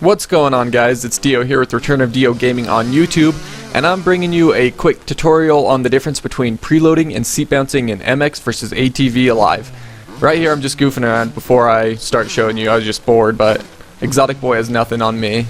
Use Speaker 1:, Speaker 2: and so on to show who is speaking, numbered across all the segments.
Speaker 1: What's going on, guys? It's Dio here with Return of Dio Gaming on YouTube, and I'm bringing you a quick tutorial on the difference between preloading and seat bouncing in MX versus ATV Alive. Right here I'm just goofing around before I start showing you. I was just bored, but Exotic Boy has nothing on me.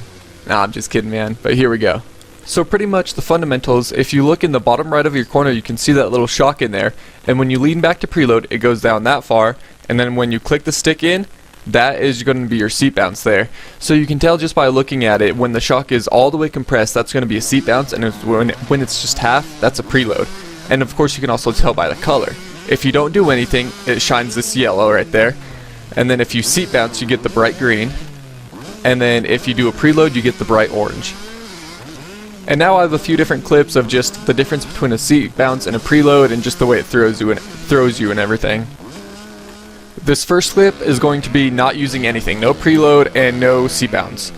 Speaker 1: Nah, I'm just kidding, man, but here we go. So pretty much the fundamentals, if you look in the bottom right of your corner, you can see that little shock in there, and when you lean back to preload, it goes down that far, and then when you click the stick in, that is going to be your seat bounce there. So you can tell just by looking at it, when the shock is all the way compressed, that's going to be a seat bounce, and when it's just half, that's a preload. And of course you can also tell by the color. If you don't do anything, it shines this yellow right there, and then if you seat bounce, you get the bright green, and then if you do a preload, you get the bright orange. And now I have a few different clips of just the difference between a seat bounce and a preload, and just the way it throws you and everything. This first clip is going to be not using anything, no preload and no seat bounce.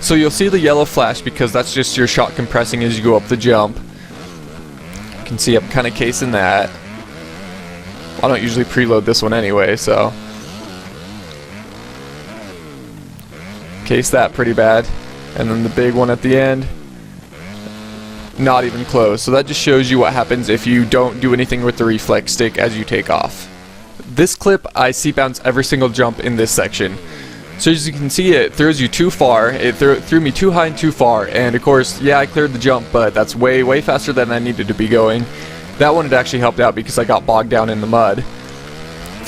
Speaker 1: So you'll see the yellow flash because that's just your shock compressing as you go up the jump. You can see I'm kind of casing that. I don't usually preload this one anyway, so case that pretty bad. And then the big one at the end, not even close. So that just shows you what happens if you don't do anything with the reflex stick as you take off. This clip, I seat bounce every single jump in this section. So as you can see, it throws you too far. It threw me too high and too far, and of course, yeah, I cleared the jump, but that's way faster than I needed to be going. That one had actually helped out because I got bogged down in the mud.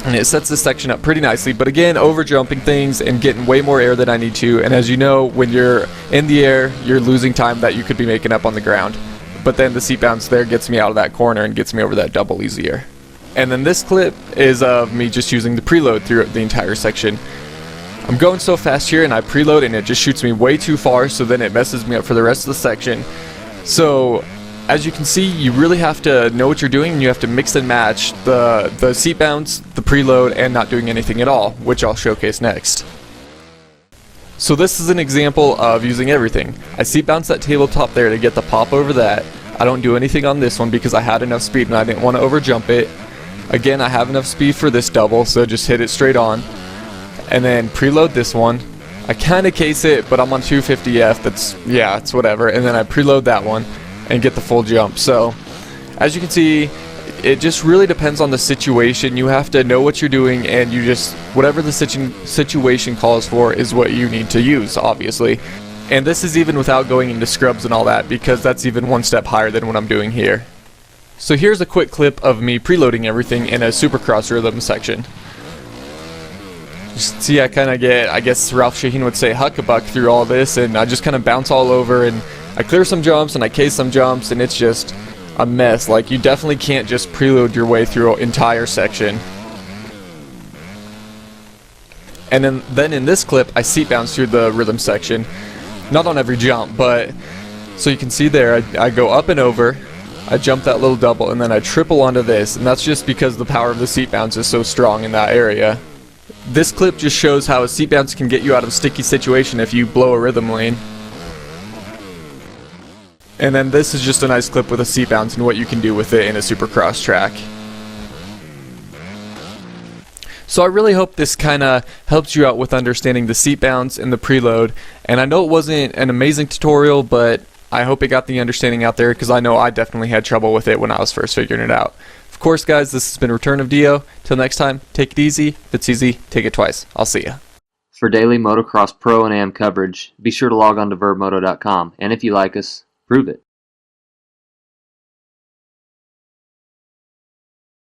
Speaker 1: And it sets this section up pretty nicely, but again, over jumping things and getting way more air than I need to, and as you know, when you're in the air, you're losing time that you could be making up on the ground. But then the seat bounce there gets me out of that corner and gets me over that double easier. And then this clip is of me just using the preload throughout the entire section. I'm going so fast here and I preload and it just shoots me way too far, so then it messes me up for the rest of the section. So as you can see, you really have to know what you're doing, and you have to mix and match the seat bounce, the preload, and not doing anything at all, which I'll showcase next. So this is an example of using everything. I seat bounce that tabletop there to get the pop over that. I don't do anything on this one because I had enough speed and I didn't want to over jump it. Again, I have enough speed for this double, so just hit it straight on. And then preload this one. I kind of case it, but I'm on 250F, yeah, it's whatever. And then I preload that one and get the full jump. So, as you can see, it just really depends on the situation. You have to know what you're doing, and you just, whatever the situation calls for is what you need to use, obviously. And this is even without going into scrubs and all that, because that's even one step higher than what I'm doing here. So here's a quick clip of me preloading everything in a Supercross rhythm section. Just see, I kind of get, I guess Ralph Shaheen would say, huckabuck through all this, and I just kind of bounce all over, and I clear some jumps and I case some jumps, and it's just a mess. Like, you definitely can't just preload your way through an entire section. And then in this clip, I seat bounce through the rhythm section. Not on every jump, but so you can see there, I go up and over. I jump that little double, and then I triple onto this, and that's just because the power of the seat bounce is so strong in that area. This clip just shows how a seat bounce can get you out of a sticky situation if you blow a rhythm lane. And then this is just a nice clip with a seat bounce and what you can do with it in a Supercross track. So I really hope this kind of helps you out with understanding the seat bounce and the preload. And I know it wasn't an amazing tutorial, but I hope it got the understanding out there, because I know I definitely had trouble with it when I was first figuring it out. Of course, guys, this has been Return of Dio. Till next time, take it easy. If it's easy, take it twice. I'll see ya.
Speaker 2: For daily motocross pro and am coverage, be sure to log on to vurbmoto.com, and if you like us, prove it.